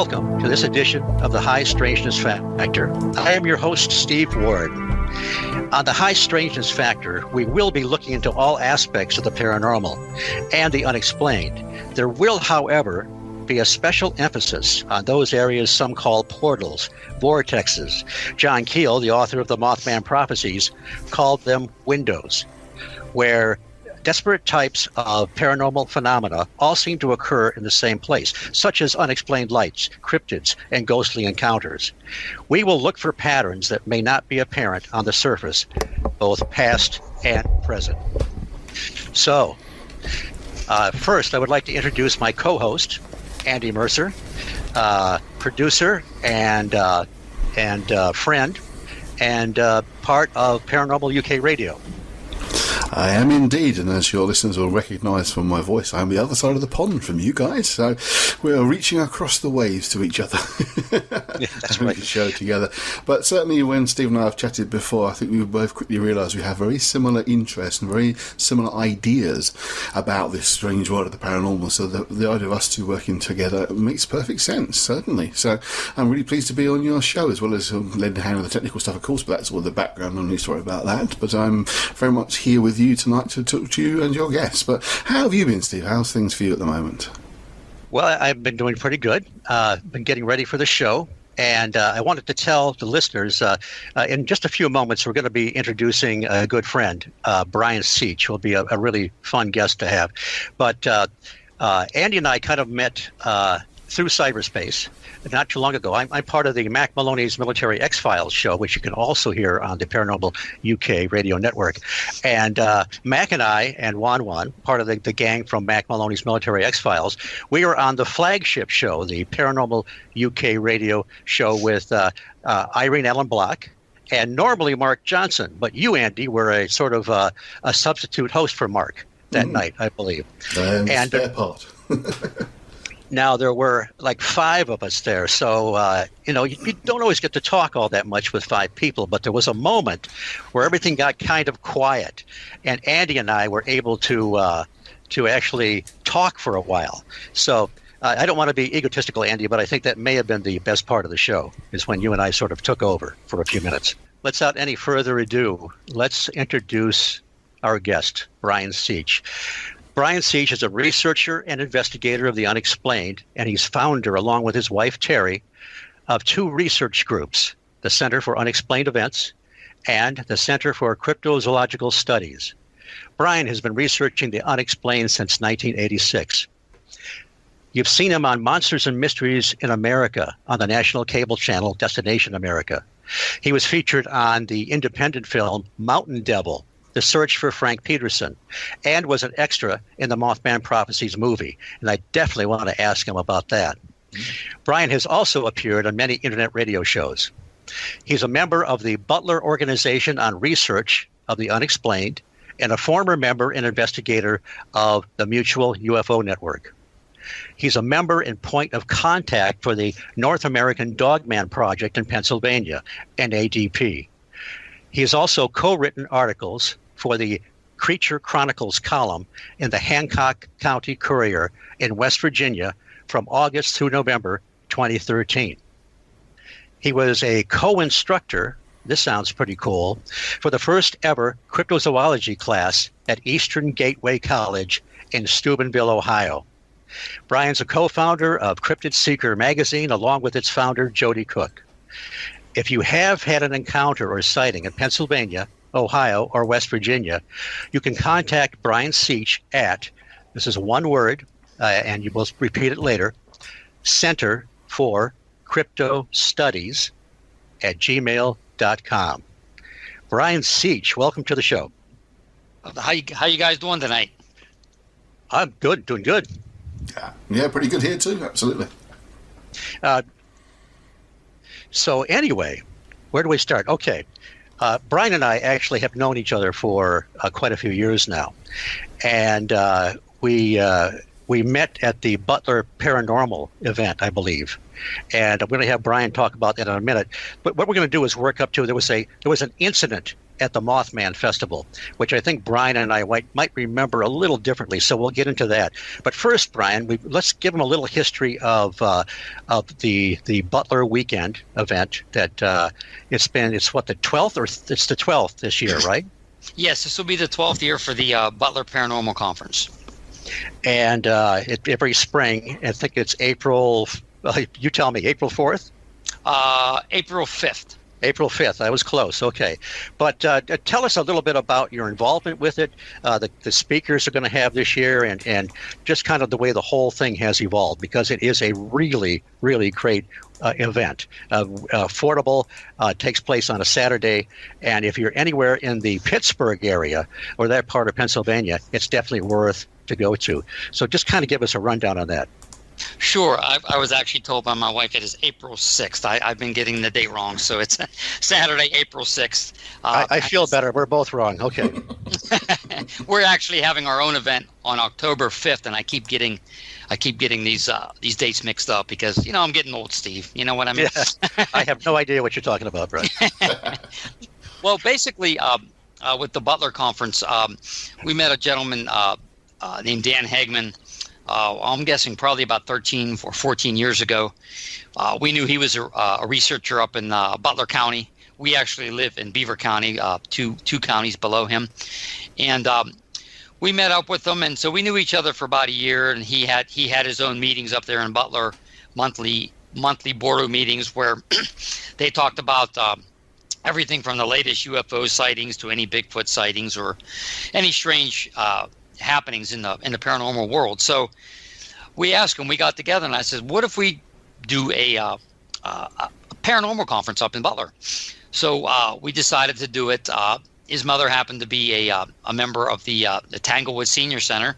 welcome to this edition of the High Strangeness Factor. I am your host, Steve Ward. On the High Strangeness Factor, we will be looking into all aspects of the paranormal and the unexplained. There will, however, be a special emphasis on those areas some call portals, vortexes. John Keel, the author of the Mothman Prophecies, called them windows, where desperate types of paranormal phenomena all seem to occur in the same place, such as unexplained lights, cryptids, and ghostly encounters. We will look for patterns that may not be apparent on the surface, both past and present. So, first, I would like to introduce my co-host, Andy Mercer, producer and friend, and part of Paranormal UK Radio. I am indeed, and as your listeners will recognise from my voice, I am the other side of the pond from you guys, so we're reaching across the waves to each other. Yeah, that's right. The show together. But certainly when Steve and I have chatted before, I think we both quickly realised we have very similar interests and very similar ideas about this strange world of the paranormal, so the idea of us two working together makes perfect sense, certainly. So I'm really pleased to be on your show, as well as lend a hand with the technical stuff, of course, but that's all the background, no need to worry about that. But I'm very much here with you tonight to talk to you and your guests. But how have you been, Steve? How's things for you at the moment? Well, I've been doing pretty good. Been getting ready for the show, and I wanted to tell the listeners, in just a few moments, we're going to be introducing a good friend, Brian Seech, who will be a really fun guest to have. But Andy and I kind of met through cyberspace not too long ago. I'm part of the Mac Maloney's Military X-Files show, which you can also hear on the Paranormal UK radio network. And Mac and I and Wan, part of the gang from Mac Maloney's Military X-Files, we were on the flagship show, the Paranormal UK radio show with Irene Allen Block and normally Mark Johnson. But you, Andy, were a sort of a substitute host for Mark that night, I believe. And spare part. Now, there were like 5 of us there, so, you don't always get to talk all that much with 5 people, but there was a moment where everything got kind of quiet, and Andy and I were able to actually talk for a while. So I don't want to be egotistical, Andy, but I think that may have been the best part of the show, is when you and I sort of took over for a few minutes. Without any further ado, let's introduce our guest, Brian Seech. Brian Seech is a researcher and investigator of the unexplained, and he's founder, along with his wife Terry, of 2 research groups, the Center for Unexplained Events and the Center for Cryptozoological Studies. Brian has been researching the unexplained since 1986. You've seen him on Monsters and Mysteries in America on the national cable channel Destination America. He was featured on the independent film Mountain Devil, The Search for Frank Peterson, and was an extra in the Mothman Prophecies movie. And I definitely want to ask him about that. Brian has also appeared on many internet radio shows. He's a member of the Butler Organization on Research of the Unexplained and a former member and investigator of the Mutual UFO Network. He's a member and point of contact for the North American Dogman Project in Pennsylvania, NADP. He has also co-written articles for the Creature Chronicles column in the Hancock County Courier in West Virginia from August through November 2013. He was a co-instructor, this sounds pretty cool, for the first ever cryptozoology class at Eastern Gateway College in Steubenville, Ohio. Brian's a co-founder of Cryptid Seeker magazine, along with its founder, Jody Cook. If you have had an encounter or sighting in Pennsylvania, Ohio, or West Virginia, you can contact Brian Seech at, this is one word, and you will repeat it later, Center for Crypto Studies at gmail.com. Brian Seech, welcome to the show. How you guys doing tonight? I'm good, doing good. Yeah, pretty good here too, absolutely. So anyway, where do we start? Okay. Brian and I actually have known each other for quite a few years now. And we we met at the Butler Paranormal event, I believe. And I'm going to have Brian talk about that in a minute. But what we're going to do is work up to there was an incident at the Mothman Festival, which I think Brian and I might remember a little differently. So we'll get into that. But first, Brian, let's give them a little history of the Butler Weekend event. That it's the 12th, or it's the 12th this year, right? Yes, this will be the 12th year for the Butler Paranormal Conference. And every spring, I think it's April. You tell me, April 4th? April 5th. April 5th. I was close. Okay. But tell us a little bit about your involvement with it, the speakers are going to have this year, and just kind of the way the whole thing has evolved, because it is a really, really great event. Affordable, takes place on a Saturday. And if you're anywhere in the Pittsburgh area or that part of Pennsylvania, it's definitely worth to go to. So just kind of give us a rundown on that. Sure. I was actually told by my wife it is April 6th. I've been getting the date wrong, so it's Saturday, April 6th. I feel better. We're both wrong. Okay. We're actually having our own event on October 5th, and I keep getting these dates mixed up because, I'm getting old, Steve. You know what I mean? Yeah. I have no idea what you're talking about, Brian. Well, basically, with the Butler Conference, we met a gentleman named Dan Hagman. I'm guessing probably about 13 or 14 years ago. We knew he was a researcher up in Butler County. We actually live in Beaver County, two counties below him. And we met up with him, and so we knew each other for about a year. And he had his own meetings up there in Butler, monthly board meetings where they talked about everything from the latest UFO sightings to any Bigfoot sightings or any strange happenings in the paranormal world. So we asked him, we got together, and I said, what if we do a paranormal conference up in Butler? So we decided to do it. His mother happened to be a member of the Tanglewood Senior Center.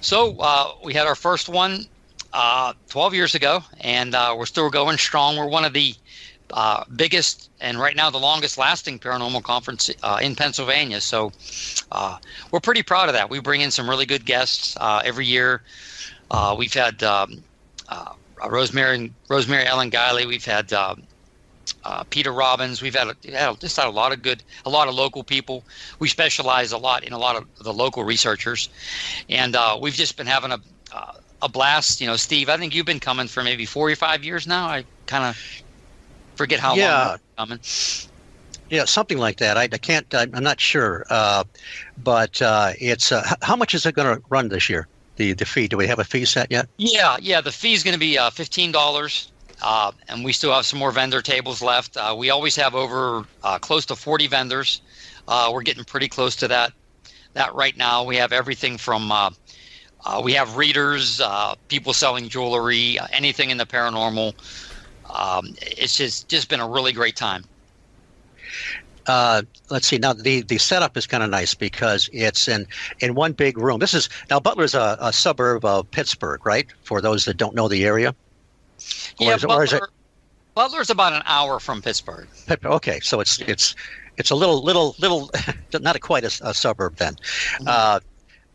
So we had our first one 12 years ago, and we're still going strong. We're one of the biggest and right now the longest lasting paranormal conference in Pennsylvania. So we're pretty proud of that. We bring in some really good guests every year. We've had Rosemary Ellen Guiley. We've had Peter Robbins. We've had just had a lot of local people. We specialize a lot in a lot of the local researchers, and we've just been having a blast. Steve, I think you've been coming for maybe 4 or 5 years now. I kind of forget how long you're coming. Yeah, something like that. I can't. I'm not sure. But it's how much is it going to run this year? The fee. Do we have a fee set yet? Yeah. The fee is going to be $15, and we still have some more vendor tables left. We always have over close to 40 vendors. We're getting pretty close to that right now. We have everything from we have readers, people selling jewelry, anything in the paranormal. It's just been a really great time. Let's see. Now the setup is kind of nice because it's in one big room. Butler's a suburb of Pittsburgh, right? For those that don't know the area. Butler's about an hour from Pittsburgh. Okay, so it's a little not quite a suburb then. Mm-hmm.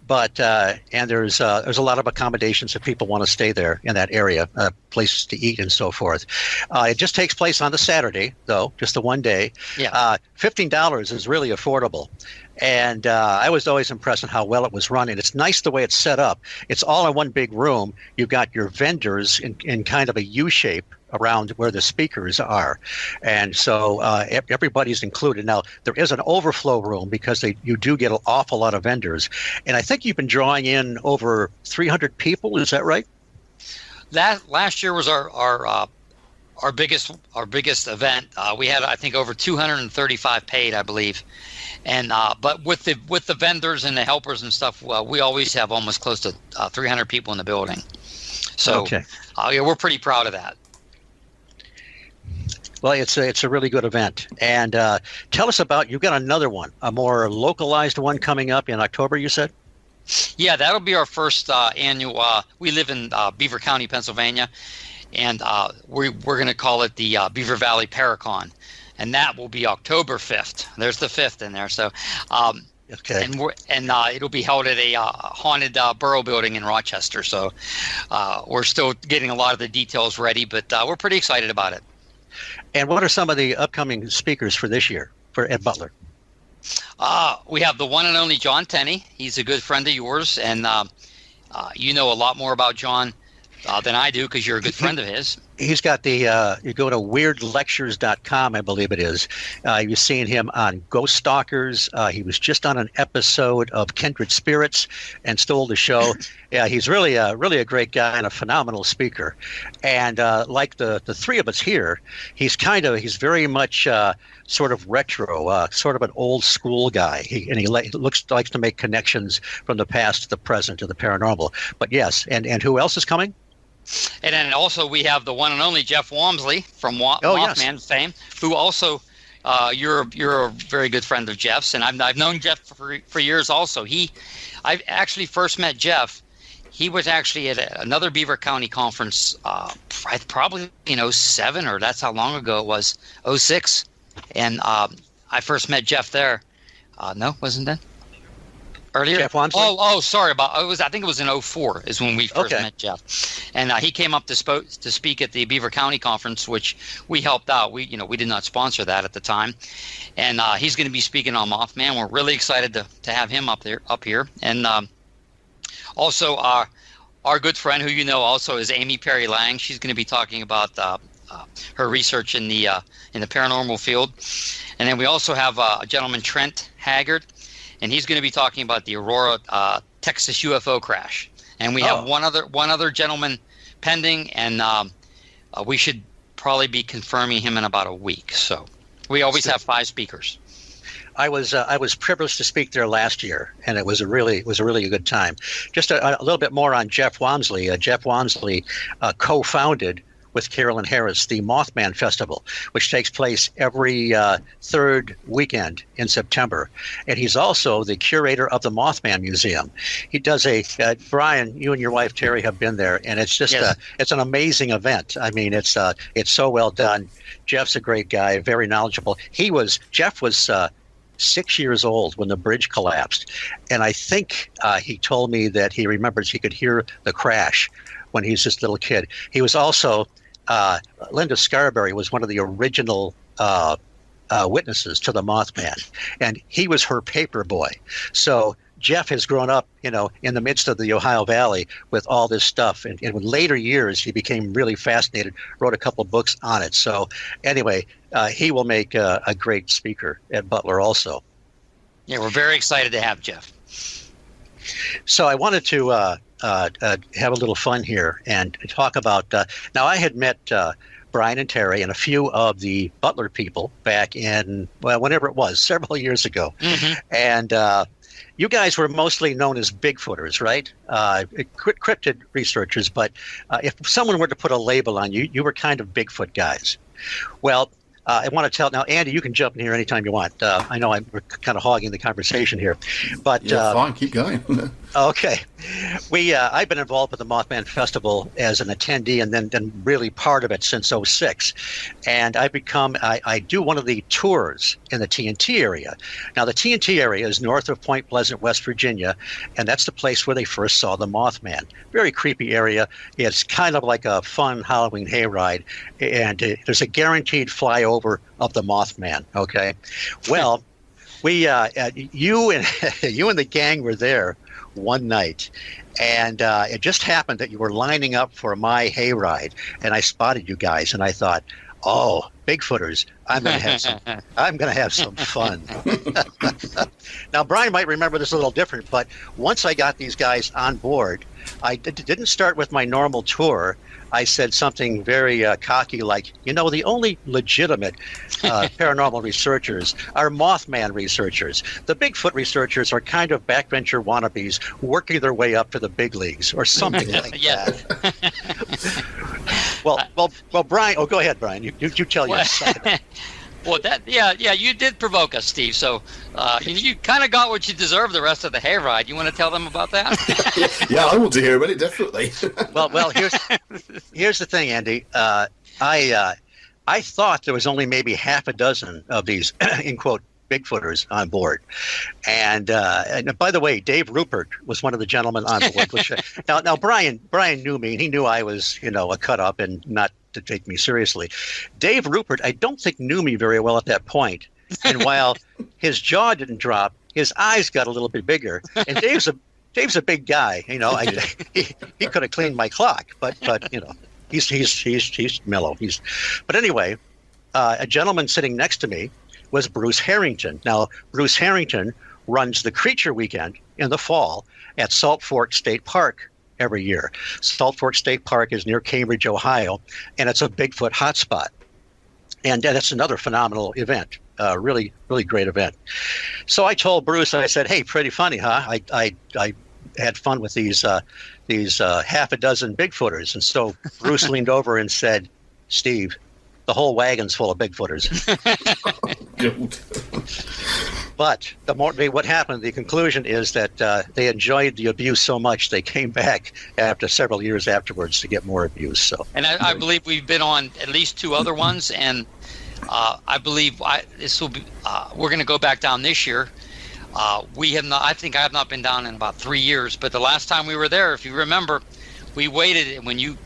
But and there's a lot of accommodations if people want to stay there in that area, places to eat and so forth. It just takes place on the Saturday, though, just the one day. Yeah. $15 is really affordable. And I was always impressed with how well it was run. And it's nice the way it's set up. It's all in one big room. You've got your vendors in kind of a U shape around where the speakers are. And so everybody's included. Now, there is an overflow room because you do get an awful lot of vendors. And I think you've been drawing in over 300 people. Is that right? Last year was our biggest event. We had, I think, over 235 paid, I believe. And but with the vendors and the helpers and stuff, we always have almost close to 300 people in the building. So okay. We're pretty proud of that. Well, it's a really good event. And tell us about, you've got another one, a more localized one coming up in October, you said? Yeah, that'll be our first annual. We live in Beaver County, Pennsylvania, and we're going to call it the Beaver Valley Paracon. And that will be October 5th. There's the 5th in there. So Okay. And it'll be held at a haunted borough building in Rochester. So we're still getting a lot of the details ready, but we're pretty excited about it. And what are some of the upcoming speakers for this year at Butler? We have the one and only John Tenney. He's a good friend of yours, and you know a lot more about John than I do because you're a good friend of his. He's got the, you go to weirdlectures.com, I believe it is. You've seen him on Ghost Stalkers. He was just on an episode of Kindred Spirits and stole the show. Yeah, he's really a great guy and a phenomenal speaker. And like the three of us here, he's very much sort of retro, sort of an old school guy. He likes to make connections from the past to the present to the paranormal. But yes, and who else is coming? And then also we have the one and only Jeff Walmsley from Mothman fame, who also you're a very good friend of Jeff's, and I've known Jeff for years. Also, I actually first met Jeff. He was actually at another Beaver County conference, probably in 07, or that's how long ago it was, 06, and I first met Jeff there. No, wasn't that? Earlier? Jeff Walmsley? Oh, sorry I think it was in 04 is when we first met Jeff, and he came up to speak at the Beaver County conference, which we helped out. We did not sponsor that at the time, and he's going to be speaking on Mothman. We're really excited to have him up here, and also our good friend who also is Amy Perry Lang. She's going to be talking about her research in the paranormal field, and then we also have a gentleman, Trent Haggard. And he's going to be talking about the Aurora, Texas UFO crash. And we have one other gentleman pending, and we should probably be confirming him in about a week. So we always have 5 speakers. I was privileged to speak there last year, and it was a really good time. Just a little bit more on Jeff Walmsley. Jeff Walmsley co-founded with Carolyn Harris the Mothman Festival, which takes place every third weekend in September. And he's also the curator of the Mothman Museum. He does Brian, you and your wife Terry have been there, and it's just it's an amazing event. I mean, it's so well done. Jeff's a great guy, very knowledgeable. Jeff was 6 years old when the bridge collapsed, and I think he told me that he remembers he could hear the crash when he was just a little kid. He was also Linda Scarberry was one of the original witnesses to the Mothman, and he was her paper boy. So Jeff has grown up, in the midst of the Ohio Valley with all this stuff. And in later years, he became really fascinated, wrote a couple of books on it. So anyway, he will make a great speaker at Butler also. Yeah, we're very excited to have Jeff. So I wanted to have a little fun here and talk about now I had met Brian and Terry and a few of the Butler people back in whenever it was, several years ago. Mm-hmm. And you guys were mostly known as Bigfooters, right? Cryptid researchers, but if someone were to put a label on you, you were kind of Bigfoot guys. Well, I want to tell now, Andy, you can jump in here anytime you want. I know we're kind of hogging the conversation here, but fine, keep going. Okay, I've been involved with the Mothman Festival as an attendee, and then really part of it since '06, and I do one of the tours in the TNT area. Now, the TNT area is north of Point Pleasant, West Virginia, and that's the place where they first saw the Mothman. Very creepy area. It's kind of like a fun Halloween hayride, and there's a guaranteed flyover of the Mothman. Okay, well, you and the gang were there one night, and it just happened that you were lining up for my hayride, and I spotted you guys, and I thought, oh, Bigfooters, I'm going to have some fun. Now, Brian might remember this a little different, but once I got these guys on board, I didn't start with my normal tour. I said something very cocky like, the only legitimate paranormal researchers are Mothman researchers. The Bigfoot researchers are kind of backbencher wannabes working their way up to the big leagues or something like that. Well, Brian. Oh, go ahead, Brian. You tell your side. Well, you did provoke us, Steve. So you kind of got what you deserved the rest of the hayride. You want to tell them about that? Yeah, I want to hear about it, definitely. Well, here's the thing, Andy. I thought there was only maybe half a dozen of these, in quote, Bigfooters on board. And by the way, Dave Rupert was one of the gentlemen on board. Which, now Brian knew me, and he knew I was, a cut up and not to take me seriously. Dave Rupert, I don't think knew me very well at that point. And while his jaw didn't drop, his eyes got a little bit bigger. And Dave's a big guy, he could have cleaned my clock, but he's mellow. But anyway, a gentleman sitting next to me was Bruce Harrington. Now, Bruce Harrington runs the Creature Weekend in the fall at Salt Fork State Park every year. Salt Fork State Park is near Cambridge, Ohio, and it's a Bigfoot hotspot. And that's another phenomenal event. Really, really great event. So I told Bruce, I said, "Hey, pretty funny, huh? I had fun with these half a dozen Bigfooters." And so Bruce leaned over and said, "Steve, the whole wagon's full of Bigfooters." But what happened, the conclusion is that they enjoyed the abuse so much they came back after several years afterwards to get more abuse. So, and I believe we've been on at least 2 other ones, and I believe this will be. We're going to go back down this year. We have not. I think I have not been down in about 3 years. But the last time we were there, if you remember, we waited when you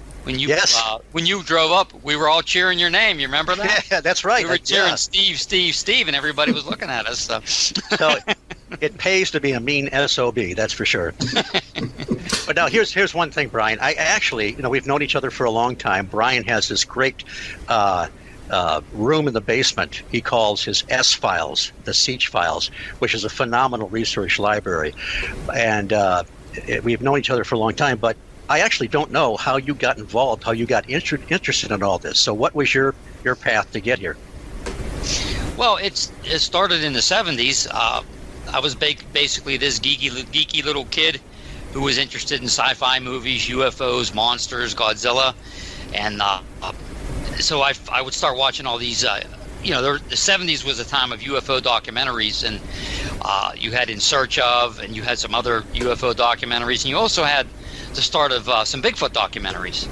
drove up, we were all cheering your name. You remember that? Yeah, that's right. We were cheering Steve, and everybody was looking at us. So it pays to be a mean SOB, that's for sure. But now here's one thing, Brian. I actually, we've known each other for a long time. Brian has this great room in the basement he calls his S files, the Seech files, which is a phenomenal research library. And we've known each other for a long time, but I actually don't know how you got involved, how you got interested in all this. So what was your path to get here? Well, it started in the 70s. I was basically this geeky little kid who was interested in sci-fi movies, UFOs, monsters, Godzilla. And so I would start watching all these, the 70s was a time of UFO documentaries. And you had In Search Of, and you had some other UFO documentaries. And you also had the start of some Bigfoot documentaries.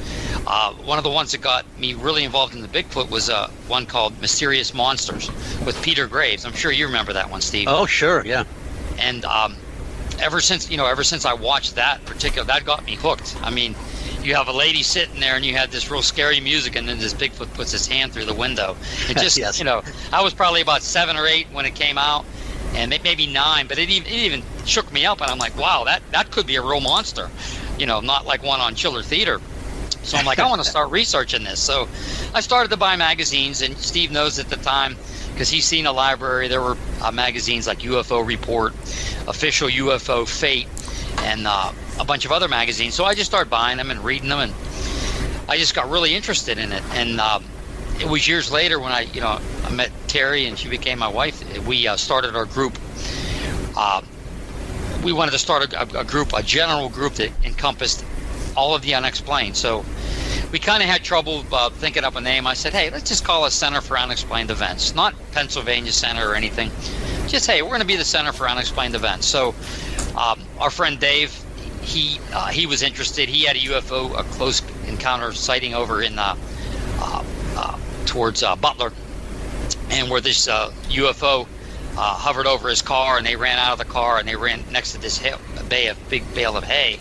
One of the ones that got me really involved in the Bigfoot was one called Mysterious Monsters with Peter Graves. I'm sure you remember that one, Steve. Oh, sure, yeah. And ever since I watched that got me hooked. I mean, you have a lady sitting there and you had this real scary music, and then this Bigfoot puts his hand through the window. It just, yes. I was probably about 7 or 8 when it came out, and maybe 9, but it even shook me up, and I'm like, wow, that could be a real monster. Not like one on Chiller Theater. So I'm like, I want to start researching this. So I started to buy magazines, and Steve knows at the time, because he's seen a library, there were magazines like UFO Report, Official UFO Fate, and a bunch of other magazines. So I just started buying them and reading them, and I just got really interested in it. And it was years later when I met Terry, and she became my wife. We started our group. We wanted to start a general group that encompassed all of the unexplained. So we kind of had trouble thinking up a name. I said, hey, let's just call it Center for Unexplained Events, not Pennsylvania Center or anything. Just, hey, we're going to be the Center for Unexplained Events. So our friend Dave, he was interested. He had a UFO, a close encounter sighting over in towards Butler, and where this UFO hovered over his car, and they ran out of the car, and they ran next to this big bale of hay,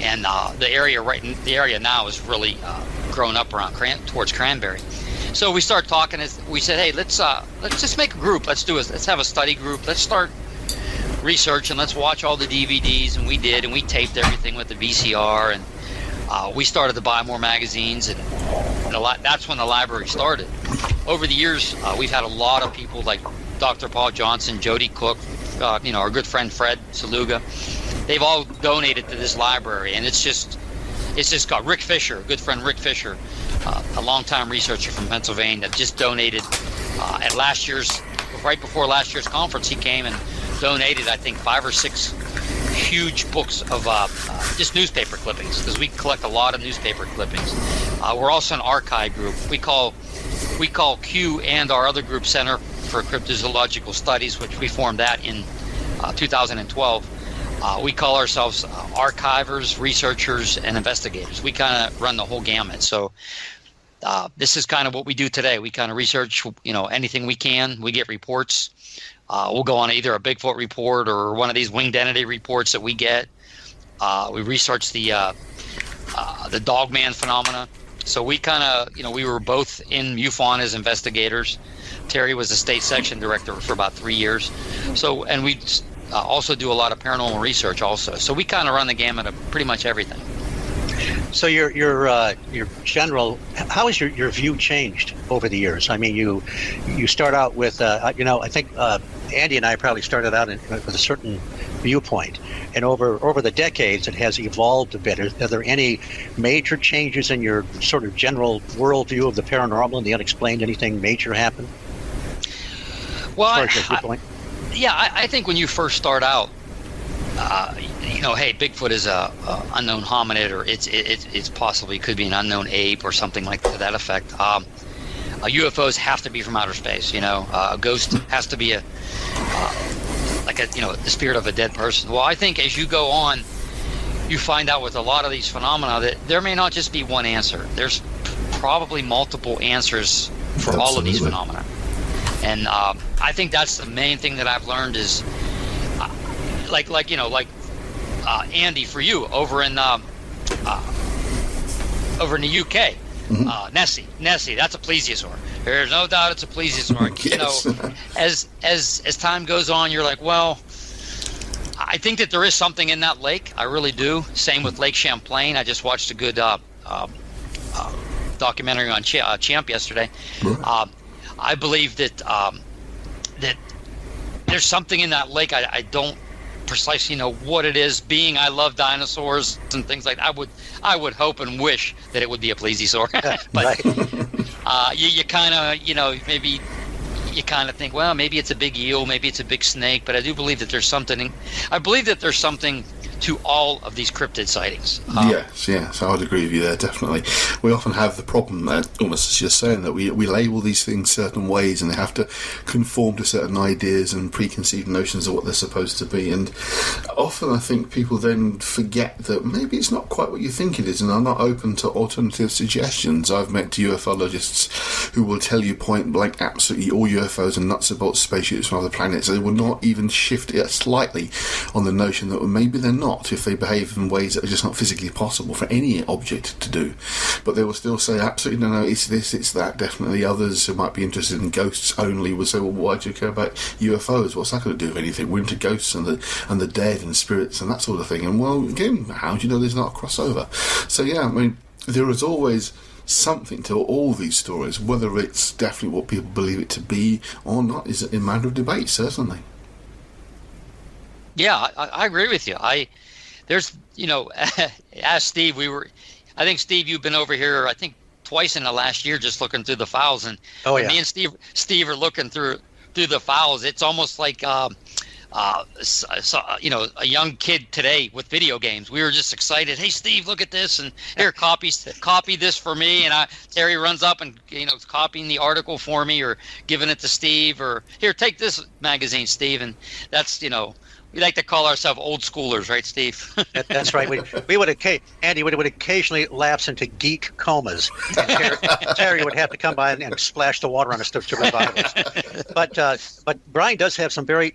and the area now is really grown up around towards Cranberry. So we started talking. We said, hey, let's just make a group. Let's have a study group. Let's start research, and let's watch all the DVDs. And we did, and we taped everything with the VCR, and we started to buy more magazines, and that's when the library started. Over the years, we've had a lot of people like Dr. Paul Johnson, Jody Cook, our good friend Fred Saluga. They've all donated to this library, and it's just got Rick Fisher, a good friend Rick Fisher, a longtime researcher from Pennsylvania, that just donated at right before last year's conference. He came and donated, I think, 5 or 6 huge books of just newspaper clippings, because we collect a lot of newspaper clippings. We're also an archive group. We call Q and our other group Center for Cryptozoological Studies, which we formed that in 2012. We call ourselves archivers, researchers, and investigators. We kind of run the whole gamut. So this is kind of what we do today. We kind of research, anything we can. We get reports. We'll go on either a Bigfoot report or one of these winged entity reports that we get. We research the Dogman phenomena. So we kind of, we were both in MUFON as investigators. Terry was the state section director for about 3 years. So, and we also do a lot of paranormal research also. So we kind of run the gamut of pretty much everything. So your general, how has your view changed over the years? I mean, you start out with, I think Andy and I probably started out with a certain viewpoint, and over the decades it has evolved a bit. Are there any major changes in your sort of general worldview of the paranormal and the unexplained? Anything major happen? Well, I think when you first start out, hey, Bigfoot is a unknown hominid, or it's possibly could be an unknown ape or something like to that effect. UFOs have to be from outer space. A ghost has to be the spirit of a dead person. Well, I think as you go on, you find out with a lot of these phenomena that there may not just be one answer. There's probably multiple answers for all of these phenomena. And I think that's the main thing that I've learned is, Andy, for you over in the UK, Nessie, that's a plesiosaur. There's no doubt it's a plesiosaur. Yes. As time goes on, you're like, well, I think that there is something in that lake. I really do. Same with Lake Champlain. I just watched a good documentary on Champ yesterday. I believe that that there's something in that lake. I don't precisely know what it is. Being I love dinosaurs and things like that, I would hope and wish that it would be a plesiosaur. But you kind of, maybe you kind of think, well, maybe it's a big eel, maybe it's a big snake. But I do believe that there's something. I believe that there's something to all of these cryptid sightings. Yes, I would agree with you there, definitely. We often have the problem, almost as you're saying, that we label these things certain ways and they have to conform to certain ideas and preconceived notions of what they're supposed to be. And often I think people then forget that maybe it's not quite what you think it is and are not open to alternative suggestions. I've met ufologists who will tell you point blank absolutely all UFOs and nuts and bolts spaceships from other planets. They will not even shift it slightly on the notion that maybe they're not, if they behave in ways that are just not physically possible for any object to do. But they will still say, absolutely, no, it's this, it's that, definitely. Others who might be interested in ghosts only will say, well, why do you care about UFOs? What's that going to do with anything? We're into ghosts and the dead and spirits and that sort of thing. And, well, again, how do you know there's not a crossover? So, yeah, I mean, there is always something to all these stories. Whether it's definitely what people believe it to be or not is a matter of debate, certainly. Yeah, I agree with you. There's, ask Steve. I think, Steve, you've been over here, I think, twice in the last year just looking through the files. And me and Steve are looking through the files. It's almost like, a young kid today with video games. We were just excited. Hey, Steve, look at this. And here, copy this for me. And Terry runs up and, copying the article for me or giving it to Steve. Or, here, take this magazine, Steve. And that's, we like to call ourselves old schoolers, right, Steve? That's right. We would occasionally lapse into geek comas. And Terry would have to come by and splash the water on us to revive us. But Brian does have some very,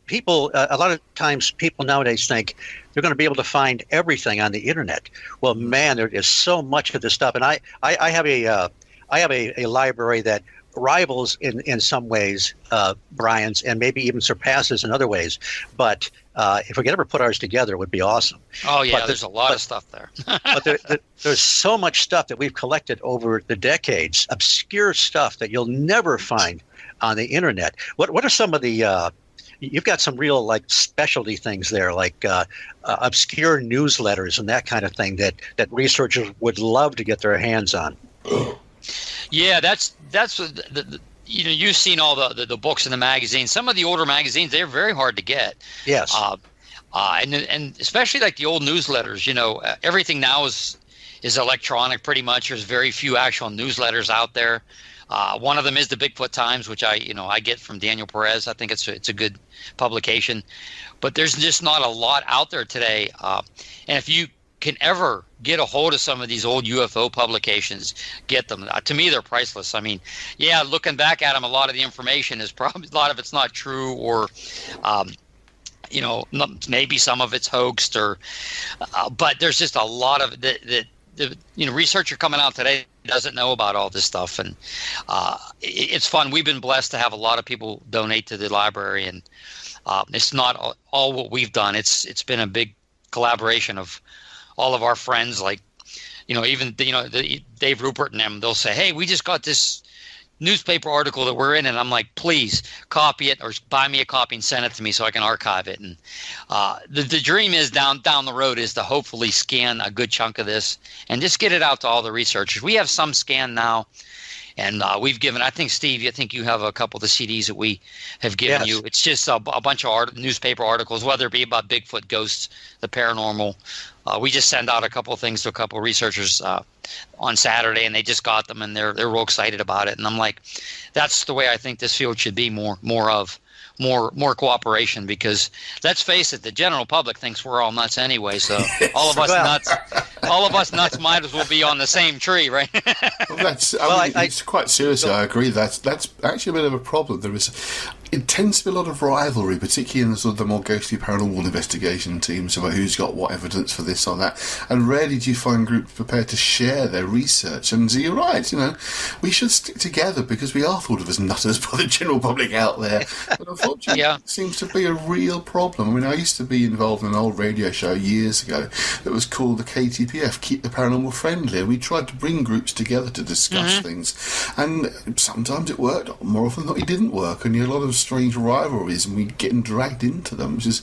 people, a lot of times people nowadays think they're going to be able to find everything on the internet. Well, man, there is so much of this stuff. And I have a library that rivals in some ways Brian's, and maybe even surpasses in other ways. But if we could ever put ours together, it would be awesome. Oh yeah, there's a lot of stuff there. But there's so much stuff that we've collected over the decades, obscure stuff that you'll never find on the internet. What are some of the you've got some real specialty things there, like obscure newsletters and that kind of thing that researchers would love to get their hands on. Yeah, that's you've seen all the books in the magazines. Some of the older magazines, they're very hard to get. Yes. And especially like the old newsletters. Everything now is electronic pretty much. There's very few actual newsletters out there. One of them is the Bigfoot Times, which I get from Daniel Perez. I think it's a good publication, but there's just not a lot out there today. And if you can ever get a hold of some of these old UFO publications, get them. To me, they're priceless. I mean, yeah, looking back at them, a lot of the information is probably, a lot of it's not true, or maybe some of it's hoaxed, or but there's just a lot of the researcher coming out today doesn't know about all this stuff, and it's fun. We've been blessed to have a lot of people donate to the library, and it's not all what we've done. It's been a big collaboration of all of our friends, like even Dave Rupert and them. They'll say, "Hey, we just got this newspaper article that we're in," and I'm like, "Please copy it or buy me a copy and send it to me so I can archive it." And the dream is down the road is to hopefully scan a good chunk of this and just get it out to all the researchers. We have some scanned now, and we've given. I think Steve, I think you have a couple of the CDs that we have given you. It's just a bunch of newspaper articles, whether it be about Bigfoot, ghosts, the paranormal. We just send out a couple of things to a couple of researchers on Saturday, and they just got them, and they're real excited about it. And I'm like, that's the way I think this field should be more cooperation, because let's face it, the general public thinks we're all nuts anyway. So all of us nuts might as well be on the same tree, right? It's quite seriously, I agree. That's actually a bit of a problem. It tends to be a lot of rivalry, particularly in the sort of the more ghostly paranormal investigation teams, about who's got what evidence for this or that. And rarely do you find groups prepared to share their research. And so you're right, we should stick together, because we are thought of as nutters by the general public out there. But unfortunately, it seems to be a real problem. I mean, I used to be involved in an old radio show years ago that was called the KTPF, Keep the Paranormal Friendly. And we tried to bring groups together to discuss things. And sometimes it worked, more often than not, it didn't work. And you had a lot of strange rivalries, and we getting dragged into them, which is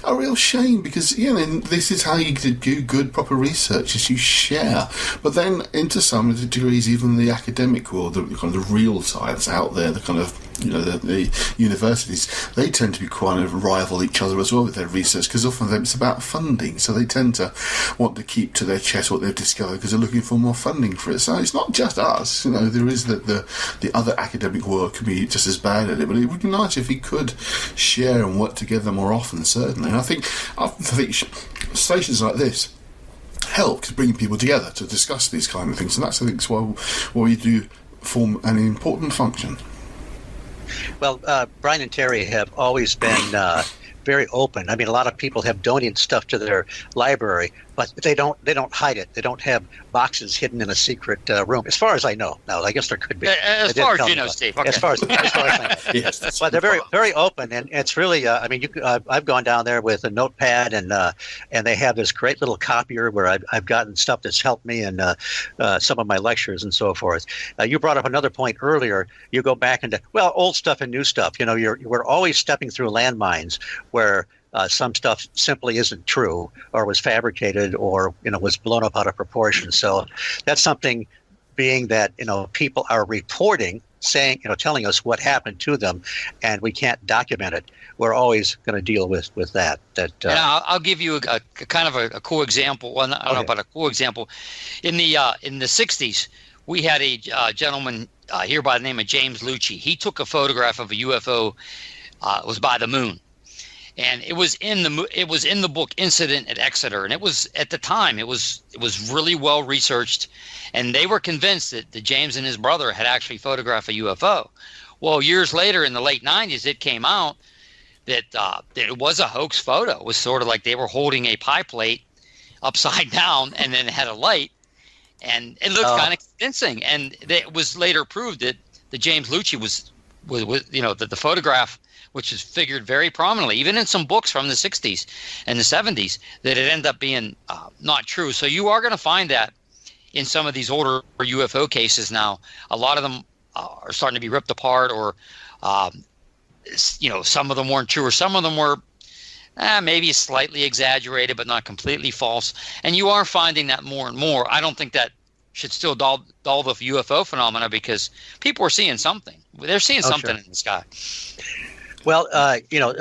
a real shame, because this is how you do good proper research, is you share. But then into some degrees, even the academic world, the kind of the real science out there, the kind of the universities, they tend to be quite rival each other as well with their research, because often it's about funding, so they tend to want to keep to their chest what they've discovered, because they're looking for more funding for it. So it's not just us, there is the other academic world can be just as bad at it, but it would be nice if we could share and work together more often, certainly. And I think stations like this help to bring people together to discuss these kind of things, and that's, I think, why we do form an important function. Well, Brian and Terry have always been very open. I mean, a lot of people have donated stuff to their library, but they don't hide it. They don't have boxes hidden in a secret room, as far as I know. Now, I guess there could be. As far as you know, Steve. Okay. As far as I know. Yes, but they're very, very open, and it's really. I've gone down there with a notepad, and they have this great little copier where I've gotten stuff that's helped me in some of my lectures and so forth. You brought up another point earlier. You go back into old stuff and new stuff. We're always stepping through landmines where some stuff simply isn't true, or was fabricated, or was blown up out of proportion. So that's something, being that people are reporting, saying, telling us what happened to them, and we can't document it. We're always going to deal with that. I'll give you a kind of a cool example. Well, I don't know about a cool example. In the 60s, we had a gentleman here by the name of James Lucci. He took a photograph of a UFO. It was by the moon. And it was in the book Incident at Exeter, and it was, at the time, it was really well researched, and they were convinced that James and his brother had actually photographed a UFO. Well, years later, in the late 90s, it came out that it was a hoax photo. It was sort of like they were holding a pie plate upside down, and then it had a light, and it looked kind of convincing. And it was later proved that the James Lucci was that the photograph, which is figured very prominently, even in some books from the 60s and the 70s, that it ended up being not true. So you are going to find that in some of these older UFO cases now. A lot of them are starting to be ripped apart, or, some of them weren't true, or some of them were maybe slightly exaggerated, but not completely false. And you are finding that more and more. I don't think that should still dull the UFO phenomena, because people are seeing something. They're seeing something in the sky. Well,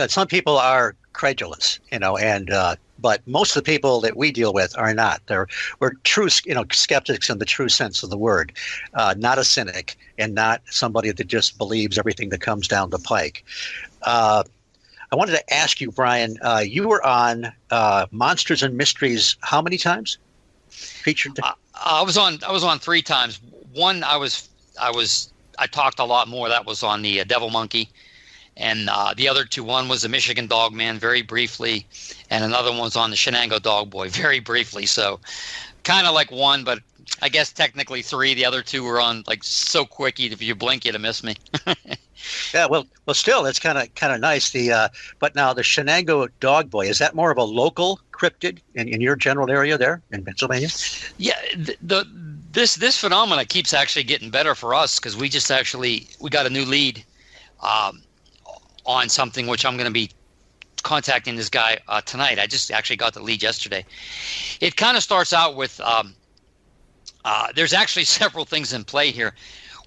some people are credulous, but most of the people that we deal with are not. We're true, skeptics in the true sense of the word, not a cynic, and not somebody that just believes everything that comes down the pike. I wanted to ask you, Brian. You were on Monsters and Mysteries how many times? Featured. I was on 3 times. One, I talked a lot more. That was on the Devil Monkey, and the other 2, one was the Michigan Dog Man, very briefly, and another one was on the Shenango Dog Boy, very briefly. So, kind of like 1, but I guess technically 3. The other 2 were on like so quick, if you blink, you'd have missed me. Yeah, well, still, it's kind of nice. But now the Shenango Dog Boy, is that more of a local cryptid in your general area there in Pennsylvania? Yeah, this phenomena keeps actually getting better for us, because we got a new lead on something, which I'm going to be contacting this guy tonight. I just actually got the lead yesterday. It kind of starts out with there's actually several things in play here.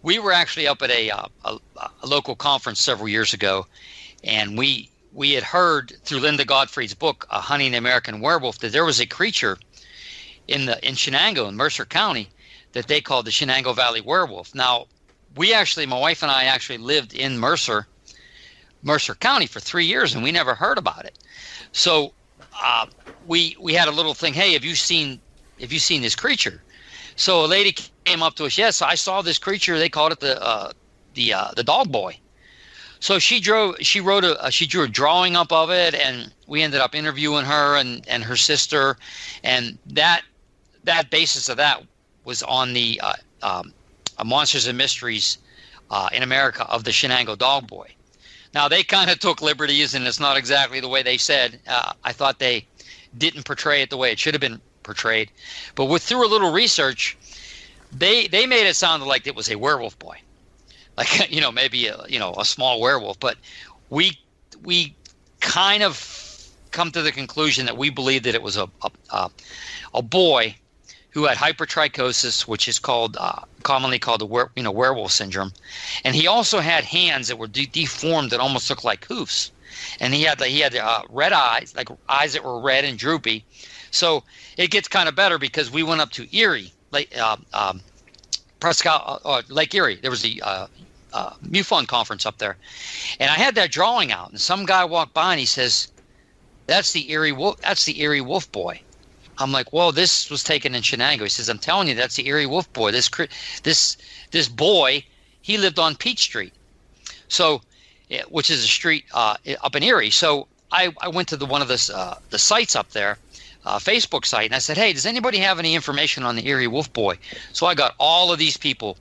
We were actually up at a local conference several years ago, and we had heard through Linda Godfrey's book, Hunting the American Werewolf, that there was a creature in Shenango in Mercer County that they called the Shenango Valley Werewolf. Now, my wife and I actually lived in Mercer County for 3 years, and we never heard about it. So we had a little thing. Hey, have you seen this creature? So a lady came up to us. Yes, I saw this creature. They called it the Dog Boy. So she drew a drawing up of it, and we ended up interviewing her and her sister, and that basis of that was on the Monsters and Mysteries in America of the Shenango Dog Boy. Now, they kind of took liberties, and it's not exactly the way they said. I thought they didn't portray it the way it should have been portrayed, but through a little research, they made it sound like it was a werewolf boy, like maybe a small werewolf. But we kind of come to the conclusion that we believe that it was a boy who had hypertrichosis, which is commonly called the werewolf syndrome, and he also had hands that were deformed that almost looked like hoofs, and he had red eyes, like eyes that were red and droopy. So it gets kind of better, because we went up to Erie, Lake Erie. There was a MUFON conference up there, and I had that drawing out, and some guy walked by and he says, "That's the Erie Wolf. That's the Erie Wolf Boy." I'm like, "Well, this was taken in Shenango." He says, "I'm telling you, that's the Erie Wolf Boy. This boy, he lived on Peach Street, so which is a street up in Erie." So I went to one of the sites up there. Facebook site, and I said, "Hey, does anybody have any information on the Erie Wolf Boy?" So I got all of these people.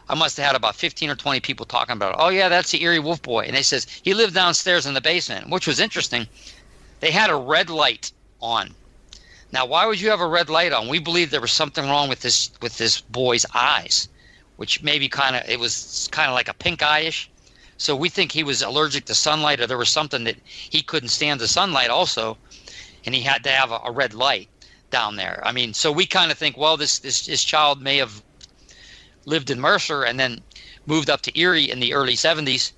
I must have had about 15 or 20 people talking about it. "Oh yeah, that's the Erie Wolf Boy." And they says he lived downstairs in the basement, which was interesting. They had a red light on. Now, why would you have a red light on? We believe there was something wrong with this boy's eyes, which maybe it was kind of like a pink eye-ish. So we think he was allergic to sunlight, or there was something that he couldn't stand the sunlight also, and he had to have a red light down there. I mean, so we kind of think, well, this child may have lived in Mercer and then moved up to Erie in the early 70s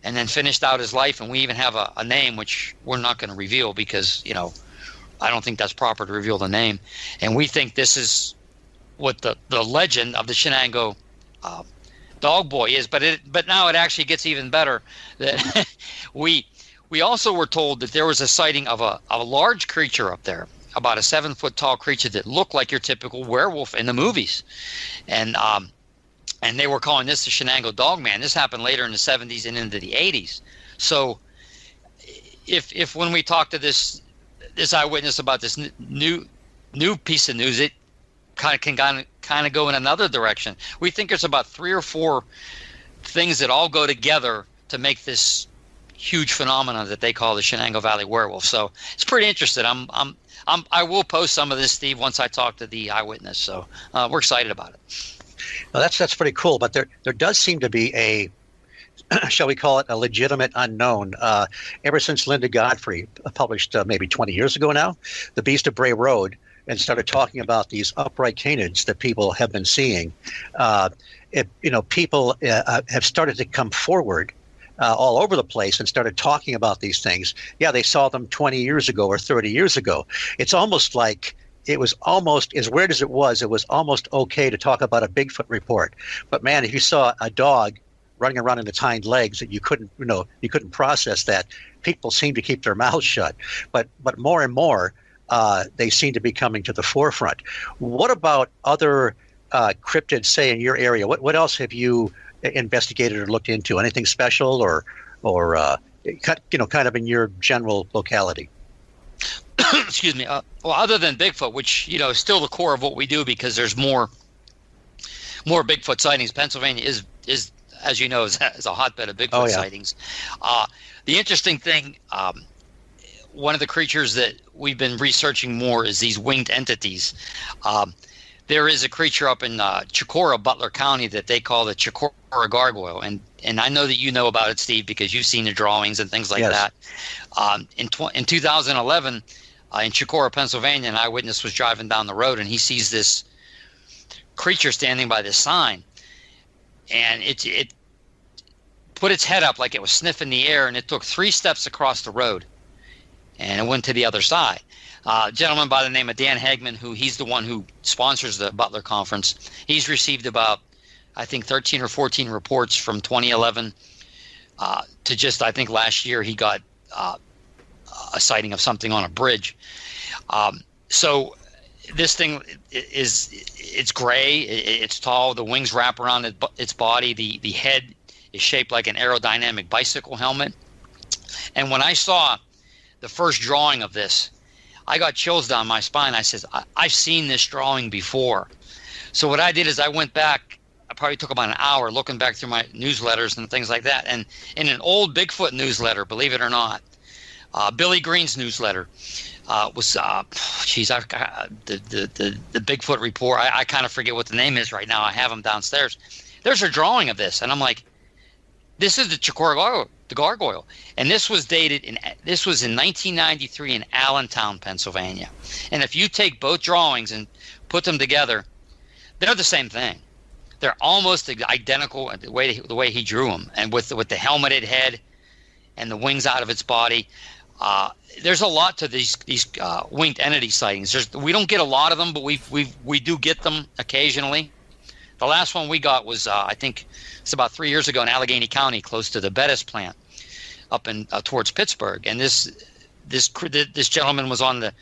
and then finished out his life. And we even have a name, which we're not going to reveal, because, I don't think that's proper to reveal the name. And we think this is what the legend of the Shenango Dog Boy is. But now it actually gets even better. That we also were told that there was a sighting of a large creature up there, about a 7-foot tall creature that looked like your typical werewolf in the movies. And they were calling this the Shenango Dog Man. This happened later in the 70s and into the 80s. So if when we talk to this eyewitness about this new piece of news, it can go in another direction. We think there's about 3 or 4 things that all go together to make this huge phenomenon that they call the Shenango Valley Werewolf. So it's pretty interesting. I will post some of this, Steve, once I talk to the eyewitness. So we're excited about it. Well, that's pretty cool. But there does seem to be a, shall we call it, a legitimate unknown. Ever since Linda Godfrey published maybe 20 years ago now, The Beast of Bray Road, and started talking about these upright canids that people have been seeing, people have started to come forward all over the place and started talking about these things. Yeah, they saw them 20 years ago or 30 years ago. It's almost like it was almost, as weird as it was almost okay to talk about a Bigfoot report. But man, if you saw a dog running around in its hind legs that you couldn't process that. People seem to keep their mouths shut, but more and more they seem to be coming to the forefront. What about other cryptids, say, in your area? What else have you investigated or looked into? Anything special or kind of in your general locality? Excuse me. Well, other than Bigfoot, which is still the core of what we do, because there's more Bigfoot sightings. Pennsylvania is as you know, is a hotbed of Bigfoot sightings. The interesting thing, one of the creatures that we've been researching more is these winged entities. There is a creature up in Chicora, Butler County, that they call the Chicora gargoyle, and I know that you know about it, Steve, because you've seen the drawings and things like that. In 2011, in Chicora, Pennsylvania, an eyewitness was driving down the road, and he sees this creature standing by this sign, and it put its head up like it was sniffing the air, and it took 3 steps across the road, and it went to the other side. A gentleman by the name of Dan Hagman, he's the one who sponsors the Butler Conference. He's received about, I think, 13 or 14 reports from 2011 to just, I think, last year he got a sighting of something on a bridge. So this thing it's gray, it's tall, the wings wrap around its body, the head is shaped like an aerodynamic bicycle helmet. And when I saw the first drawing of this, I got chills down my spine. I said, I've seen this drawing before. So what I did is I went back, I probably took about an hour looking back through my newsletters and things like that. And in an old Bigfoot newsletter, believe it or not, Billy Green's newsletter was, the Bigfoot report. I kind of forget what the name is right now. I have them downstairs. There's a drawing of this. And I'm like, this is the Chicora gargoyle. And this was in 1993 in Allentown, Pennsylvania. And if you take both drawings and put them together, they're the same thing. They're almost identical the way he drew them, and with the helmeted head and the wings out of its body. There's a lot to these winged entity sightings. We don't get a lot of them, but we do get them occasionally. The last one we got was I think it's about 3 years ago in Allegheny County, close to the Bettis plant, up in towards Pittsburgh. And this gentleman was on the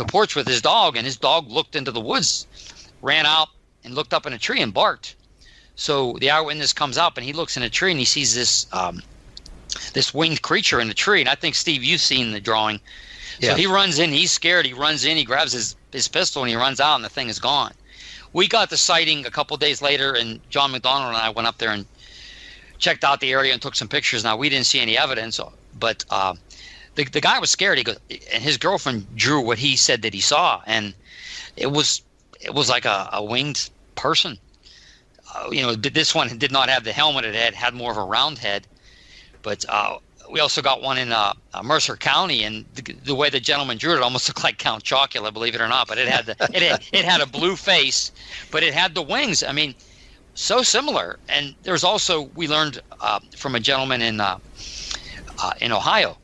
porch with his dog, and his dog looked into the woods, ran out and looked up in a tree and barked. So the eyewitness comes up and he looks in a tree and he sees this winged creature in the tree. And I think, Steve, you've seen the drawing. Yeah. So he runs in, he's scared, he runs in, he grabs his pistol and he runs out, and the thing is gone. We got the sighting a couple days later, and John McDonald and I went up there and checked out the area and took some pictures. Now, we didn't see any evidence, but the guy was scared. He goes, and his girlfriend drew what he said that he saw, and it was like a winged person. This one did not have the helmet; it had more of a round head. But we also got one in Mercer County, and the way the gentleman drew it almost looked like Count Chocula, believe it or not. But it had it had a blue face, but it had the wings. I mean, so similar. And there's also, we learned from a gentleman in Ohio,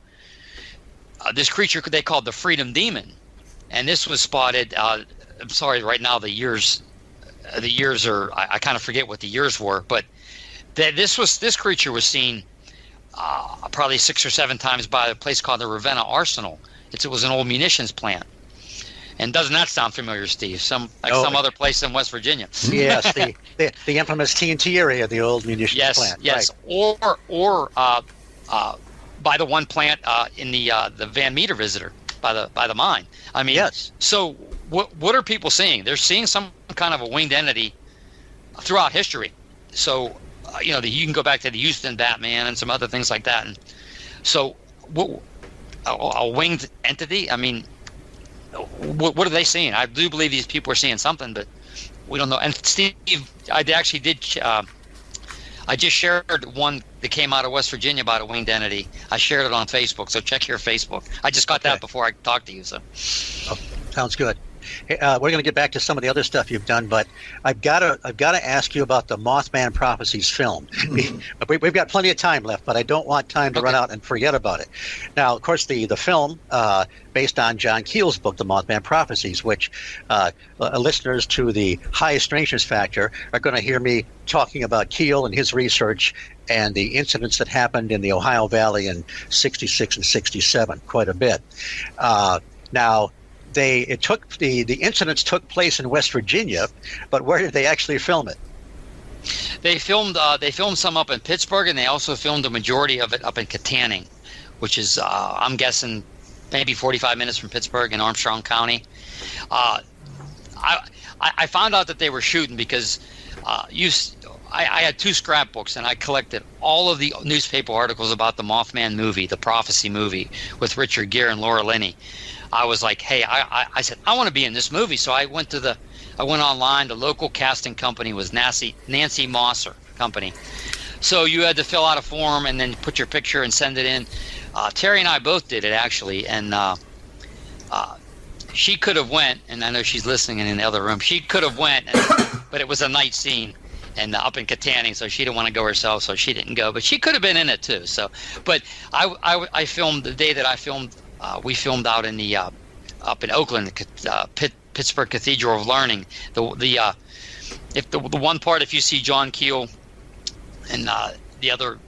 this creature they called the Freedom Demon, and this was spotted. I'm sorry, right now the years are, I kind of forget what the years were, but this creature was seen probably 6 or 7 times by a place called the Ravenna Arsenal. It was an old munitions plant. And doesn't that sound familiar, Steve? Some other place in West Virginia. Yes, the infamous TNT area, the old munitions plant. Yes, right. Or by the one plant in the Van Meter Visitor by the mine. I mean, yes. So what are people seeing? They're seeing some kind of a winged entity throughout history. So you can go back to the Houston Batman and some other things like that. And so a winged entity. I mean, what are they seeing? I do believe these people are seeing something, but we don't know. And Steve, I just shared one that came out of West Virginia about a winged entity. I shared it on Facebook, so check your Facebook. I just got that before I talked to you. So, sounds good. Hey, we're going to get back to some of the other stuff you've done, but I've got to ask you about the Mothman Prophecies film. We've got plenty of time left, but I don't want time to run out and forget about it. Now, of course, the film based on John Keel's book, The Mothman Prophecies, which listeners to the High Strangeness Factor are going to hear me talking about Keel and his research and the incidents that happened in the Ohio Valley in 66 and 67 quite a bit. Now, the incidents took place in West Virginia, but where did they actually film it? They filmed some up in Pittsburgh, and they also filmed the majority of it up in Katanning, which is I'm guessing maybe 45 minutes from Pittsburgh in Armstrong County. I found out that they were shooting because I had 2 scrapbooks, and I collected all of the newspaper articles about the Mothman movie, the Prophecy movie with Richard Gere and Laura Linney. I was like, hey, I said, I want to be in this movie. So I went online. The local casting company was Nancy Mosser Company. So you had to fill out a form and then put your picture and send it in. Terry and I both did it, actually. And she could have went, and I know she's listening in the other room. She could have went, but it was a night scene and up in Katanning, so she didn't want to go herself, so she didn't go. But she could have been in it too. So, but I filmed the day that I filmed. We filmed out in the up in Oakland, Pittsburgh Cathedral of Learning. The one part, if you see John Keel and the other,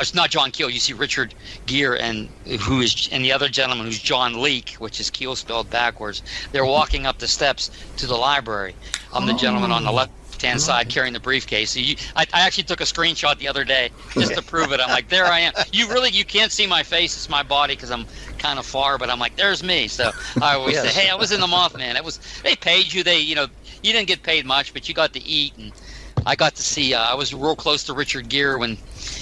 it's not John Keel. You see Richard Gere and the other gentleman who's John Leake, which is Keel spelled backwards. They're walking up the steps to the library. I'm the gentleman on the left-hand side carrying the briefcase. So I actually took a screenshot the other day just to prove it. I'm like, there I am. You can't see my face. It's my body because I'm kind of far, but I'm like, there's me. So I always say, hey, I was in the Mothman. They paid you. You didn't get paid much, but you got to eat, and I got to see. I was real close to Richard Gere when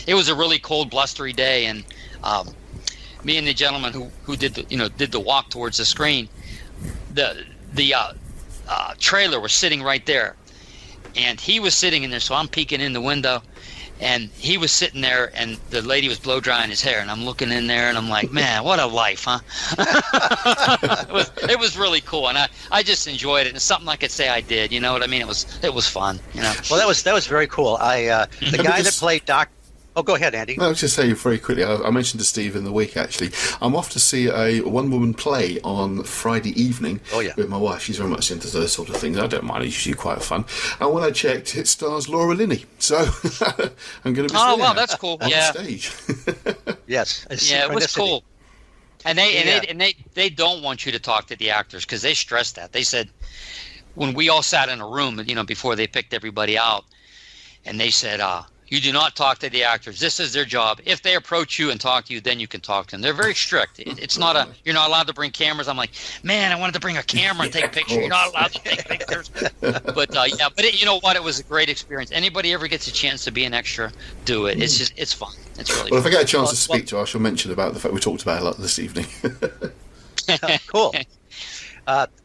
it was a really cold, blustery day, and me and the gentleman who did the walk towards the screen, the trailer was sitting right there, and he was sitting in there. So I'm peeking in the window. And he was sitting there, and the lady was blow drying his hair, and I'm looking in there, and I'm like, man, what a life, huh? It was really cool, and I just enjoyed it. It's something I could say I did, you know what I mean? It was fun, you know. Well, that was very cool. The guy that played Doc. Oh, go ahead, Andy. No, I was just saying very quickly, I mentioned to Steve in the week, actually, I'm off to see a one-woman play on Friday evening with my wife. She's very much into those sort of things. I don't mind. It's usually quite fun. And when I checked, it stars Laura Linney. So I'm going to be seeing her that's cool. on stage. Yes. Yeah, it was cool. And they don't want you to talk to the actors because they stress that. They said when we all sat in a room, before they picked everybody out, and they said, you do not talk to the actors. This is their job. If they approach you and talk to you, then you can talk to them. They're very strict. It's not you're not allowed to bring cameras. I'm like, man, I wanted to bring a camera and take a picture. You're not allowed to take pictures. But you know what? It was a great experience. Anybody ever gets a chance to be an extra, do it. It's fun. It's really fun. If I get a chance to speak to her, I shall mention about the fact we talked about it a lot this evening. Cool.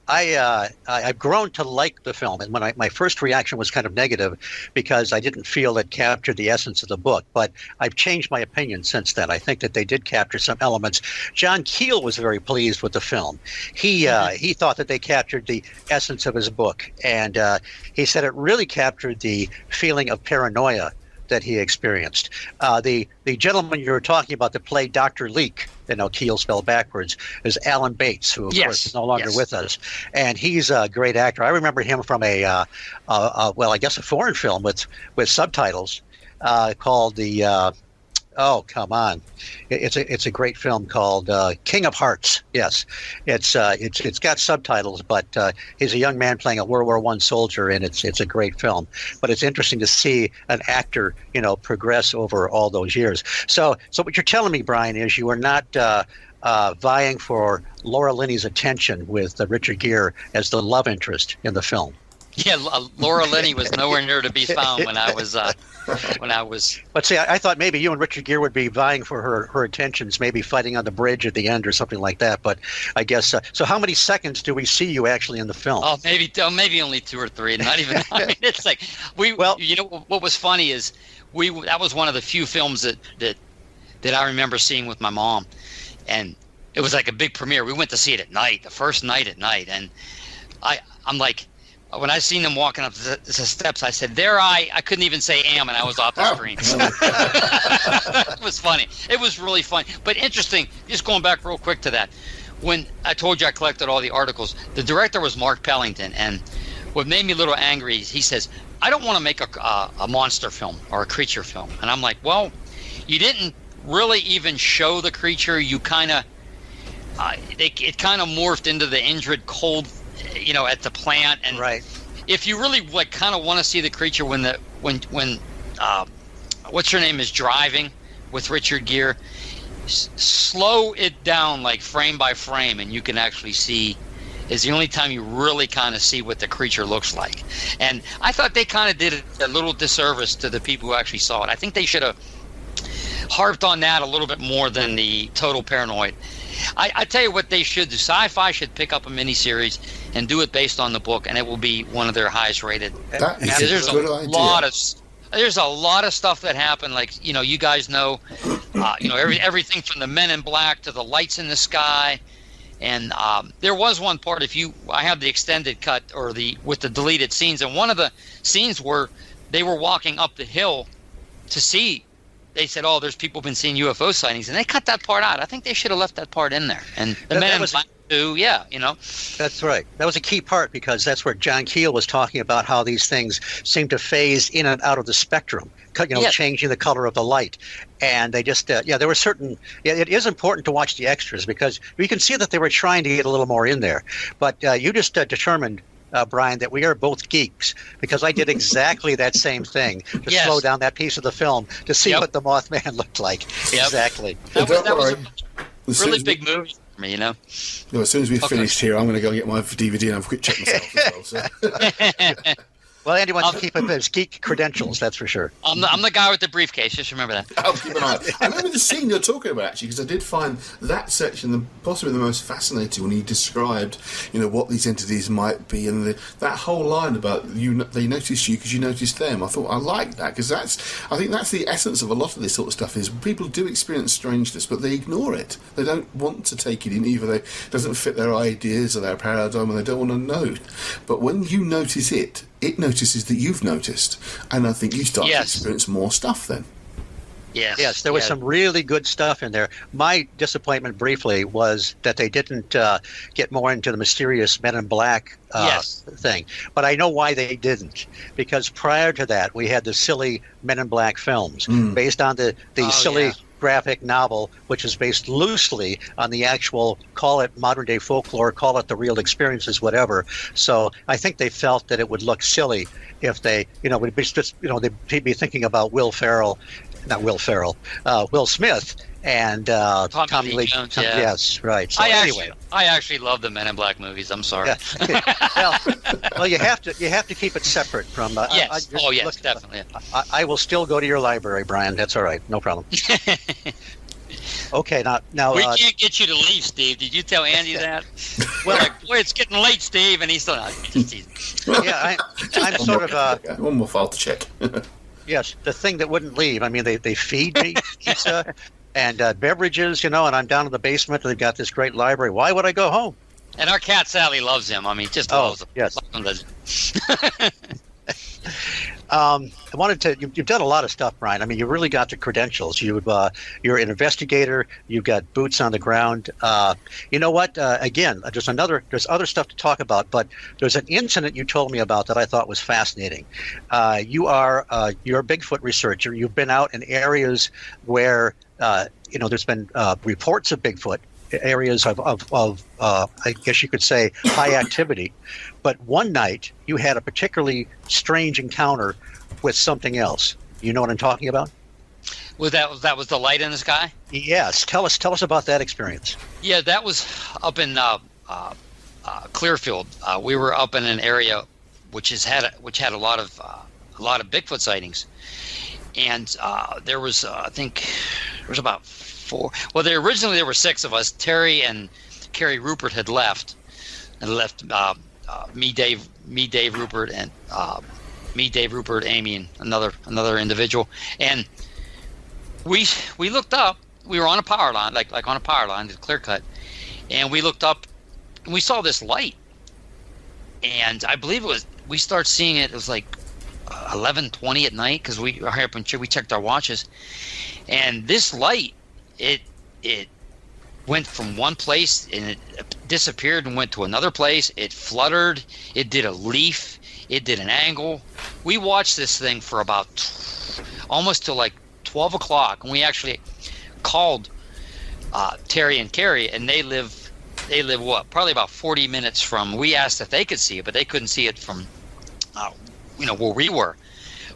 I've grown to like the film, and my first reaction was kind of negative because I didn't feel it captured the essence of the book. But I've changed my opinion since then. I think that they did capture some elements. John Keel was very pleased with the film. He thought that they captured the essence of his book, and he said it really captured the feeling of paranoia that he experienced. The gentleman you were talking about that played Dr. Leake, Keel spelled backwards, is Alan Bates, who of course is no longer with us, and he's a great actor. I remember him from a foreign film with subtitles called the. Oh, come on! It's a great film called King of Hearts. Yes, it's got subtitles, but he's a young man playing a World War I soldier, and it's a great film. But it's interesting to see an actor, progress over all those years. So what you're telling me, Brian, is you were not vying for Laura Linney's attention with Richard Gere as the love interest in the film. Yeah, Laura Linney was nowhere near to be found when I was. But see, I thought maybe you and Richard Gere would be vying for her attentions, maybe fighting on the bridge at the end or something like that. But I guess so. How many seconds do we see you actually in the film? Oh, maybe only 2 or 3. Not even. I mean, it's like what was funny is that was one of the few films that I remember seeing with my mom, and it was like a big premiere. We went to see it at night, the first night at night, and I'm like, when I seen them walking up the steps, I said, I couldn't even say am, and I was off the screen. It was funny. It was really funny. But interesting, just going back real quick to that. When I told you I collected all the articles, the director was Mark Pellington, and what made me a little angry, he says, I don't want to make a monster film or a creature film. And I'm like, well, you didn't really even show the creature. You kind of, it kind of morphed into the Indrid cold, at the plant. And right. If you really like kind of want to see the creature when what's her name is driving with Richard Gere, slow it down like frame by frame, and you can actually see. Is the only time you really kind of see what the creature looks like. And I thought they kind of did a little disservice to the people who actually saw it. I think they should have harped on that a little bit more than the total paranoid. I tell you what they should do. Sci-Fi should pick up a miniseries and do it based on the book, and it will be one of their highest rated. That is a good idea. There's a lot of stuff that happened, like, you guys know, everything from the Men in Black to the lights in the sky. And there was one part, I have the extended cut with the deleted scenes, and one of the scenes where they were walking up the hill to see, they said, there's people been seeing UFO sightings, and they cut that part out. I think they should have left that part in there. And the Men in Black too, That's right. That was a key part, because that's where John Keel was talking about how these things seem to phase in and out of the spectrum, changing the color of the light. And they just, there were certain, it is important to watch the extras, because we can see that they were trying to get a little more in there. But you just determined, Brian, that we are both geeks, because I did exactly that same thing to slow down that piece of the film to see what the Mothman looked like. Yep. Exactly. That was a really big movie for me, Well, as soon as we've finished here, I'm going to go and get my DVD and have a quick check myself as well. So. Well, Andy wants to keep up his geek credentials, that's for sure. I'm the guy with the briefcase, just remember that. I'll keep an eye. I remember the scene you're talking about, actually, because I did find that section possibly the most fascinating when he described, what these entities might be, and that whole line about they noticed you because you noticed them. I thought I liked that, because I think that's the essence of a lot of this sort of stuff, is people do experience strangeness, but they ignore it. They don't want to take it in. Either it doesn't fit their ideas or their paradigm, and they don't want to know. But when you notice it notices that you've noticed, and I think you start to experience more stuff then. Yes, there was some really good stuff in there. My disappointment briefly was that they didn't get more into the mysterious Men in Black thing. But I know why they didn't, because prior to that we had the silly Men in Black films based on the silly graphic novel, which is based loosely on the actual, call it modern day folklore, call it the real experiences, whatever. So I think they felt that it would look silly if they, would be just, they'd be thinking about Will Smith and Tommy Lee Jones. Yes, right. So I actually love the Men in Black movies. I'm sorry. Yeah. well, you have to keep it separate from. Yes. Definitely. I will still go to your library, Brian. That's all right. No problem. Okay, now we can't get you to leave, Steve. Did you tell Andy that? Well, boy, it's getting late, Steve, and he's still not. I'm sort of one more file to check. Yes, the thing that wouldn't leave. I mean, they feed me pizza and beverages, and I'm down in the basement. And they've got this great library. Why would I go home? And our cat Sally loves him. I mean, just loves him. Yes. I wanted to. You've done a lot of stuff, Brian. I mean, you really got the credentials. You're an investigator. You've got boots on the ground. You know what? Again, there's other stuff to talk about, but there's an incident you told me about that I thought was fascinating. You're a Bigfoot researcher. You've been out in areas where there's been reports of Bigfoot. Areas of I guess you could say high activity, but one night you had a particularly strange encounter with something else. You know what I'm talking about? Was that the light in the sky? Yes. Tell us about that experience. Yeah, that was up in Clearfield. We were up in an area which had a lot of Bigfoot sightings, and there was I think there was about 4. Well, originally there were 6 of us. Terry and Carrie Rupert had left, me, Dave Rupert, and Dave Rupert, Amy, and another individual. And we looked up. We were on a power line, like on a power line, the clear cut, and we looked up and we saw this light. and I believe we started seeing it. It was like 11:20 at night because we checked our watches, and this light it went from one place and it disappeared and went to another place. It fluttered. It did a leaf. It did an angle. We watched this thing for about almost till like 12 o'clock, and we actually called Terry and Carrie, and they live what, probably about 40 minutes from. We asked if they could see it, but they couldn't see it from where we were.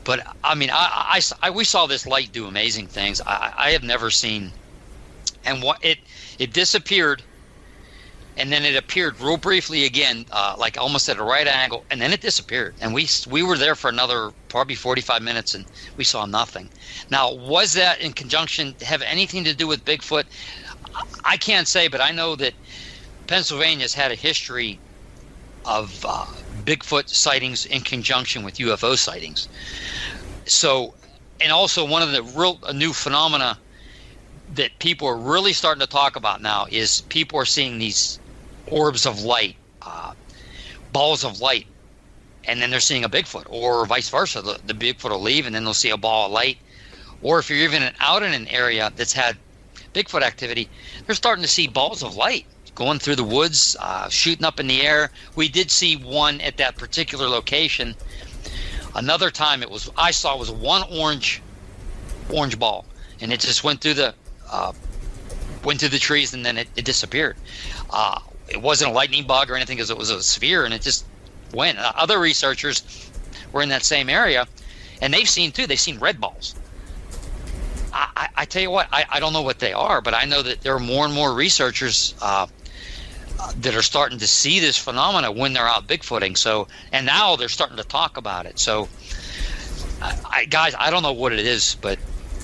But I mean, we saw this light do amazing things. I have never seen, and what it disappeared, and then it appeared real briefly again, like almost at a right angle, and then it disappeared. And we were there for another probably 45 minutes, and we saw nothing. Now, was that in conjunction, have anything to do with Bigfoot? I can't say, but I know that Pennsylvania's had a history of Bigfoot sightings in conjunction with UFO sightings. So, and also one of the new phenomena that people are really starting to talk about now is people are seeing these orbs of light, balls of light, and then they're seeing a Bigfoot, or vice versa. The Bigfoot will leave and then they'll see a ball of light. Or if you're even out in an area that's had Bigfoot activity, they're starting to see balls of light going through the woods, shooting up in the air. We did see one at that particular location. Another time I saw one orange ball, and it just went through the trees, and then it disappeared. It wasn't a lightning bug or anything, because it was a sphere, and it just went. Other researchers were in that same area, and they've seen red balls. I tell you what, I don't know what they are, but I know that there are more and more researchers that are starting to see this phenomena when they're out Bigfooting. So, and now they're starting to talk about it. So, guys, I don't know what it is, but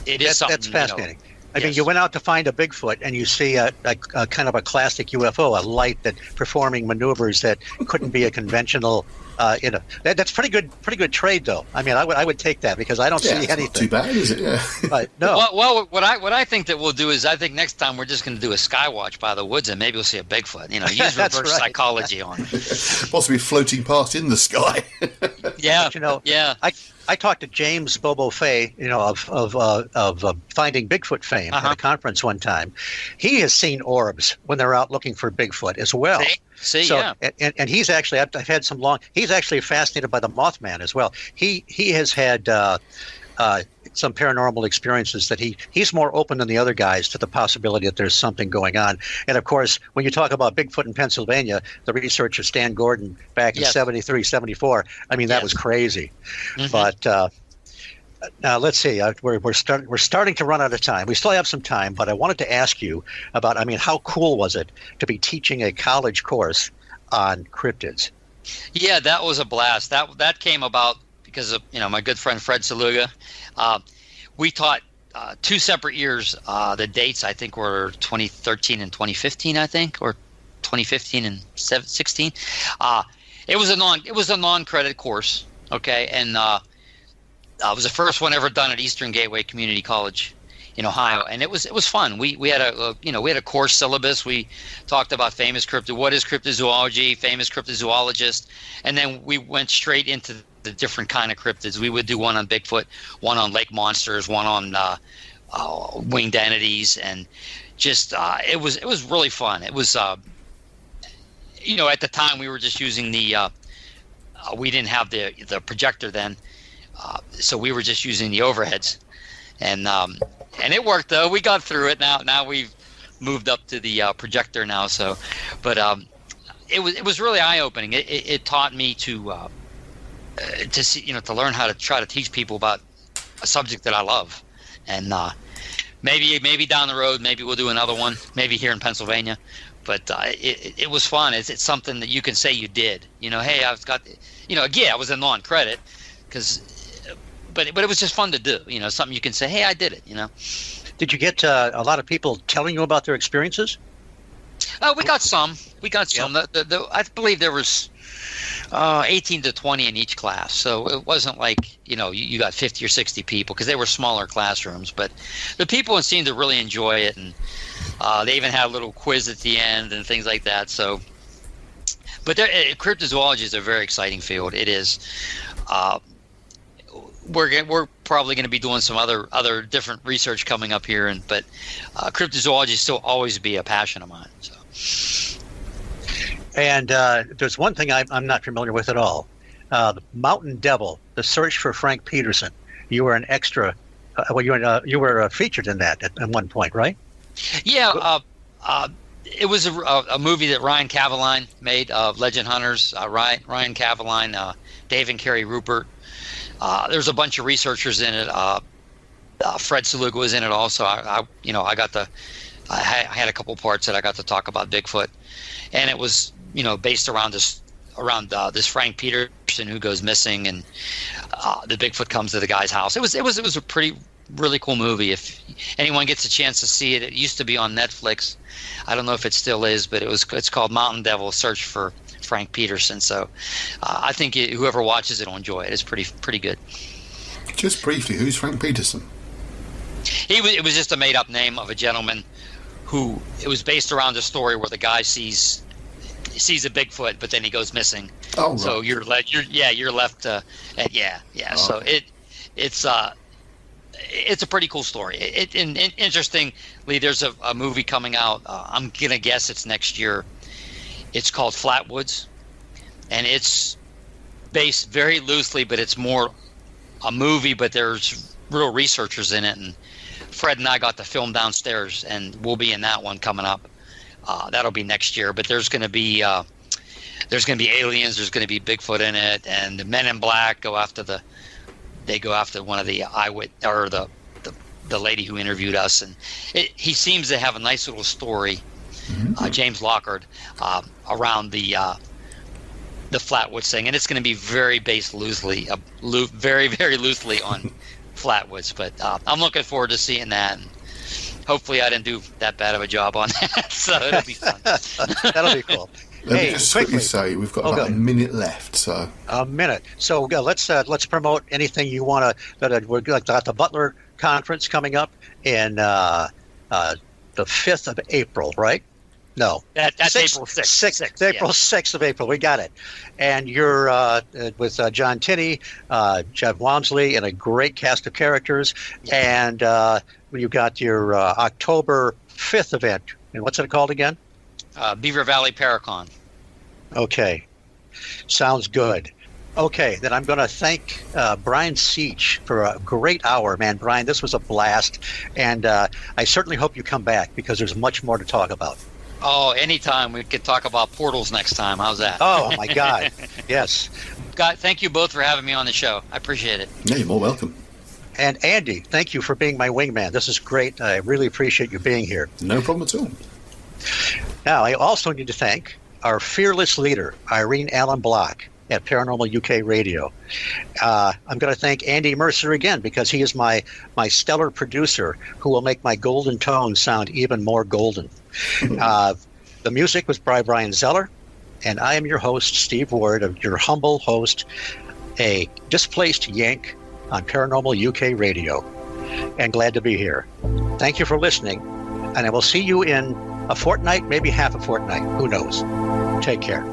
it is something. That's fascinating. I mean, you went out to find a Bigfoot, and you see a kind of a classic UFO, a light that performing maneuvers that couldn't be a conventional. That's pretty good trade, though. I mean, I would take that, because I don't see anything. Not too bad, is it? Yeah. No. Well, what I think that we'll do is, I think next time we're just going to do a sky watch by the woods, and maybe we'll see a Bigfoot. Use reverse psychology on it. Possibly floating past in the sky. Yeah. But, yeah. I talked to James Bobo Fay, of Finding Bigfoot fame at a conference one time. He has seen orbs when they're out looking for Bigfoot as well. See, so, yeah. And he's actually, I've had he's actually fascinated by the Mothman as well. He has had some paranormal experiences that he's more open than the other guys to the possibility that there's something going on. And of course, when you talk about Bigfoot in Pennsylvania, the researcher Stan Gordon back in 73, 74, I mean, that was crazy. Mm-hmm. But now let's see, we're starting to run out of time. We still have some time, but I wanted to ask you about, how cool was it to be teaching a college course on cryptids? Yeah, that was a blast. That came about because of my good friend Fred Saluga. We taught 2 separate years. The dates I think were 2013 and 2015, I think, or 2015 and 16. It was a non-credit course, okay, and it was the first one ever done at Eastern Gateway Community College in Ohio, and it was fun. We had a course syllabus. We talked about what is cryptozoology, famous cryptozoologist, and then we went straight into the different kind of cryptids. We would do one on Bigfoot, one on lake monsters, one on winged entities, and just it was really fun. It was at the time we were just using we didn't have the projector then, so we were just using the overheads, and it worked though. We got through it. Now we've moved up to the projector now. So, but it was really eye opening. It taught me to see, to learn how to try to teach people about a subject that I love, and maybe down the road, maybe we'll do another one, maybe here in Pennsylvania. But it was fun. It's something that you can say you did. Hey, I've got, again, I was a non-credit, but it was just fun to do. Something you can say, hey, I did it. Did you get a lot of people telling you about their experiences? We got some. I believe there was 18 to 20 in each class. So it wasn't like, you got 50 or 60 people, because they were smaller classrooms. But the people seemed to really enjoy it. And they even had a little quiz at the end and things like that. So, But cryptozoology is a very exciting field. It is. We're probably going to be doing some other different research coming up here, but cryptozoology still always be a passion of mine. So. And there's one thing I'm not familiar with at all: the Mountain Devil, the search for Frank Peterson. You were an extra. You were featured in that at one point, right? Yeah. It was a movie that Ryan Cavaline made, Legend Hunters. Ryan Cavaline, Dave and Carrie Rupert. There's a bunch of researchers in it. Fred Saluga was in it also. I had a couple parts that I got to talk about Bigfoot, and it was based around this Frank Peterson who goes missing, and the Bigfoot comes to the guy's house. It was a really cool movie. If anyone gets a chance to see it, it used to be on Netflix. I don't know if it still is, but it's called Mountain Devil: Search for Frank Peterson. So I think whoever watches it will enjoy it. It's pretty good. Just briefly, who's Frank Peterson? It was just a made up name of a gentleman who, it was based around a story where the guy sees a Bigfoot, but then he goes missing. Oh, right. So you're left. So it's a pretty cool story. And interestingly, there's a movie coming out. I'm gonna guess it's next year. It's called Flatwoods, and it's based very loosely, but it's more a movie. But there's real researchers in it, and Fred and I got to film downstairs, and we'll be in that one coming up. That'll be next year. But there's gonna be aliens. There's gonna be Bigfoot in it, and the Men in Black go after one of the or the lady who interviewed us, and he seems to have a nice little story. Mm-hmm. James Lockhart, around the Flatwoods thing, and it's going to be very based loosely, very very loosely on Flatwoods. But I'm looking forward to seeing that. And hopefully, I didn't do that bad of a job on that, so it'll be fun. That'll be cool. Let me just quickly say we've got about a minute left. So a minute. So let's promote anything you want to. We've got the Butler Conference coming up in the 5th of April, right? No, that's April 6th. April 6th of April. We got it. And you're with John Tinney, Jeff Walmsley, and a great cast of characters. Yeah. And you got your October 5th event. And what's it called again? Beaver Valley Paracon. Okay. Sounds good. Okay, then I'm going to thank Brian Seech for a great hour, man. Brian, this was a blast. And I certainly hope you come back because there's much more to talk about. Oh, anytime. We could talk about portals next time. How's that? Oh, my God. Yes. God, thank you both for having me on the show. I appreciate it. Yeah, you're more welcome. And Andy, thank you for being my wingman. This is great. I really appreciate you being here. No problem at all. Now, I also need to thank our fearless leader, Irene Allen Block, at Paranormal UK Radio. I'm going to thank Andy Mercer again because he is my stellar producer who will make my golden tones sound even more golden. The music was by Brian Zeller, and I am your host, Steve Ward, your humble host, a displaced Yank on Paranormal UK Radio, and glad to be here. Thank you for listening, and I will see you in a fortnight, maybe half a fortnight. Who knows? Take care.